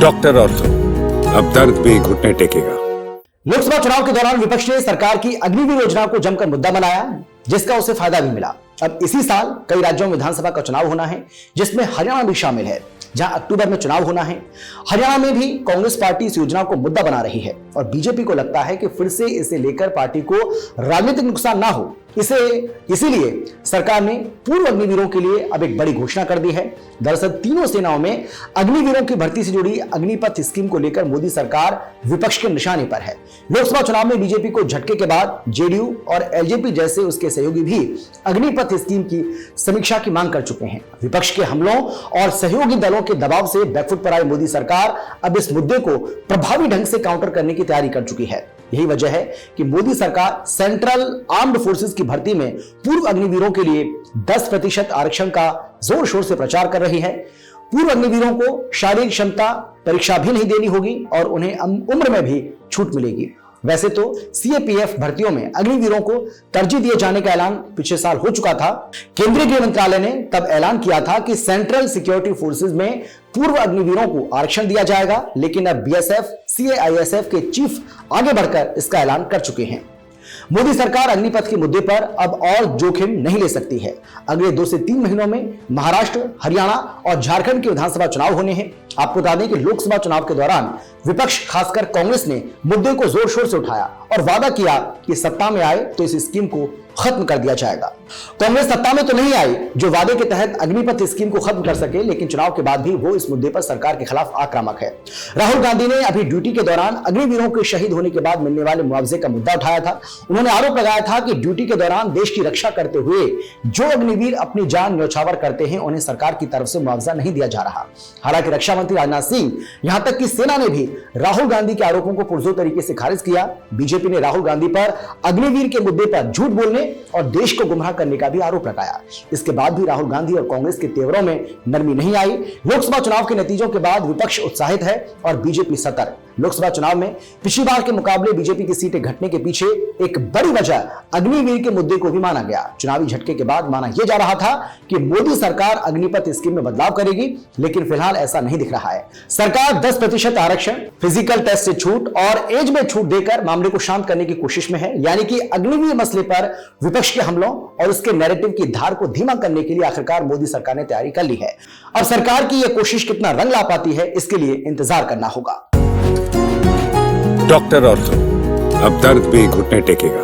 Doctor ortho, अब दर्द भी घुटने टेकेगा। लोकसभा चुनाव के दौरान विपक्ष ने सरकार की अग्निवीर योजना को जमकर मुद्दा बनाया, जिसका उसे फायदा भी मिला। अब इसी साल कई राज्यों में विधानसभा का चुनाव होना है, जिसमें हरियाणा भी शामिल है, जहां अक्टूबर में चुनाव होना है। हरियाणा में भी कांग्रेस पार्टी इस योजना को मुद्दा बना रही है और बीजेपी को लगता है कि फिर से इसे लेकर पार्टी को राजनीतिक नुकसान ना हो, इसीलिए सरकार ने पूर्व अग्निवीरों के लिए अब एक बड़ी घोषणा कर दी है। दरअसल तीनों सेनाओं में अग्निवीरों की भर्ती से जुड़ी अग्निपथ स्कीम को लेकर मोदी सरकार विपक्ष के निशाने पर है। लोकसभा चुनाव में बीजेपी को झटके के बाद जेडीयू और एलजेपी जैसे उसके सहयोगी भी अग्निपथ स्कीम की समीक्षा की मांग कर चुके हैं। विपक्ष के हमलों और सहयोगी दलों के दबाव से बैकफुट पर आई मोदी सरकार अब इस मुद्दे को प्रभावी ढंग से काउंटर करने की तैयारी कर चुकी है। यही वजह है कि मोदी सरकार सेंट्रल आर्म्ड फोर्सेस की भर्ती में पूर्व अग्निवीरों के लिए 10% आरक्षण का जोर शोर से प्रचार कर रही है। पूर्व अग्निवीरों को शारीरिक क्षमता परीक्षा भी नहीं देनी होगी और उन्हें उम्र में भी छूट मिलेगी। वैसे तो सीएपीएफ भर्तियों में अग्निवीरों को तरजीह दिए जाने का ऐलान पिछले साल हो चुका था। केंद्रीय गृह मंत्रालय ने तब ऐलान किया था कि सेंट्रल सिक्योरिटी फोर्सेस में पूर्व अग्निवीरों को आरक्षण दिया जाएगा, लेकिन अब बीएसएफ सीआईएसएफ के चीफ आगे बढ़कर इसका ऐलान कर चुके हैं। मोदी सरकार अग्निपथ के मुद्दे पर अब और जोखिम नहीं ले सकती है। अगले 2 से 3 महीनों में महाराष्ट्र, हरियाणा और झारखंड के विधानसभा चुनाव होने हैं। आपको बता दें कि लोकसभा चुनाव के दौरान विपक्ष खासकर कांग्रेस ने मुद्दे को जोर शोर से उठाया और वादा किया कि सत्ता में आए तो इस स्कीम को खत्म कर दिया जाएगा। कांग्रेस सत्ता में तो नहीं आई जो वादे के तहत अग्निपथ स्कीम को खत्म कर सके, लेकिन चुनाव के बाद भी वो इस मुद्दे पर सरकार के खिलाफ आक्रामक है। राहुल गांधी ने अभी ड्यूटी के दौरान अग्निवीरों के शहीद होने के बाद मिलने वाले मुआवजे का मुद्दा उठाया था। उन्होंने आरोप लगाया था कि ड्यूटी के दौरान देश की रक्षा करते हुए जो अग्निवीर अपनी जान न्यौछावर करते हैं, उन्हें सरकार की तरफ से मुआवजा नहीं दिया जा रहा। हालांकि रक्षा मंत्री राजनाथ सिंह, यहां तक कि सेना ने भी राहुल गांधी के आरोपों को पुरजोर तरीके से खारिज किया। बीजेपी ने राहुल गांधी पर अग्निवीर के मुद्दे पर झूठ बोलने और देश को गुमराह करने का भी आरोप लगाया। इसके बाद भी राहुल गांधी और कांग्रेस के तेवरों में नरमी नहीं आई। लोकसभा चुनाव के नतीजों के बाद विपक्ष उत्साहित है और बीजेपी सतर्क। लोकसभा चुनाव में पिछली बार के मुकाबले बीजेपी की सीटें घटने के पीछे एक बड़ी वजह अग्निवीर के मुद्दे को भी माना गया। चुनावी झटके के बाद माना यह जा रहा था कि मोदी सरकार अग्निपथ स्कीम में बदलाव करेगी, लेकिन फिलहाल ऐसा नहीं दिख रहा है। सरकार 10% आरक्षण, फिजिकल टेस्ट से छूट और एज में छूट देकर मामले को शांत करने की कोशिश में है। यानी कि अग्निवीर मसले पर विपक्ष के हमलों और उसके नैरेटिव की धार को धीमा करने के लिए आखिरकार मोदी सरकार ने तैयारी कर ली है। अब सरकार की यह कोशिश कितना रंग ला पाती है, इसके लिए इंतजार करना होगा। डॉक्टर ऑर्थो, अब दर्द भी घुटने टेकेगा।